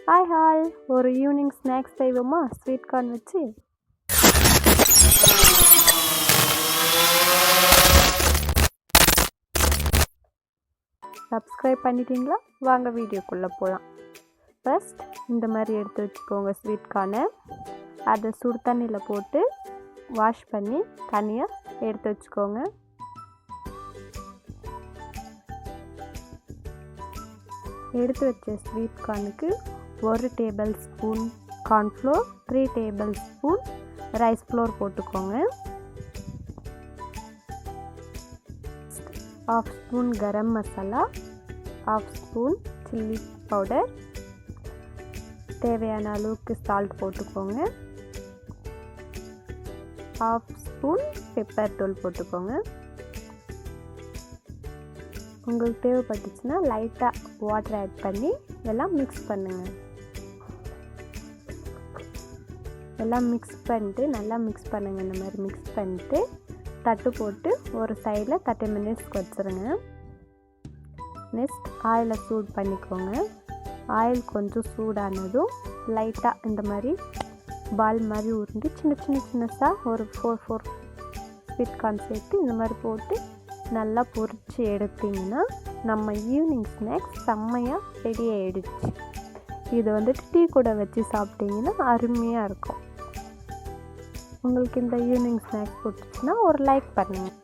Hi hall, ஒரு evening snacks செய்வோமா? Sweet corn வச்சு. சப்ஸ்கிரைப் பண்ணிட்டீங்களா? வாங்க வீடியோக்குள்ளே போகலாம். ஃபர்ஸ்ட் இந்த மாதிரி எடுத்து வச்சுக்கோங்க ஸ்வீட் கார்னை. அதை சுடு தண்ணியில் போட்டு வாஷ் பண்ணி தனியாக எடுத்து வச்சுக்கோங்க. எடுத்து வச்ச ஸ்வீட் கார்னுக்கு 1 tablespoon cornflour, 3 tablespoon rice flour போட்டுக்கோங்க. 1/2 spoon garam masala, 1/2 spoon chilli powder, தேவையான அளவுக்கு சால்ட் போட்டுக்கோங்க. 1/2 ஸ்பூன் பெப்பர் தூள் போட்டுக்கோங்க. உங்களுக்கு தேவைப்பட்டுச்சுன்னா லைட்டாக வாட்டர் ஆட் பண்ணி எல்லாம் மிக்ஸ் பண்ணுங்கள். எல்லாம் மிக்ஸ் பண்ணிட்டு நல்லா மிக்ஸ் பண்ணுங்கள். இந்த மாதிரி மிக்ஸ் பண்ணிட்டு தட்டு போட்டு ஒரு சைடில் 30 மினிட்ஸ்க்கு வச்சுருங்க. நெக்ஸ்ட் ஆயிலை சூட் பண்ணிக்கோங்க. ஆயில் கொஞ்சம் சூடானதும் லைட்டாக இந்த மாதிரி பால் மாதிரி உருண்டு சின்னசாக ஒரு 4 ஸ்வீட் கார்ன் சேர்த்து இந்த மாதிரி போட்டு நல்லா பொரித்து எடுத்திங்கன்னா நம்ம ஈவினிங் ஸ்நாக்ஸ் செம்மையாக ரெடி ஆகிடுச்சு. இது வந்துட்டு டீ கூட வச்சு சாப்பிட்டிங்கன்னா அருமையாக இருக்கும். உங்களுக்கு இந்த ஈவினிங் ஸ்நாக்ஸ் பிடிச்சிச்சின்னா ஒரு லைக் பண்ணுங்கள்.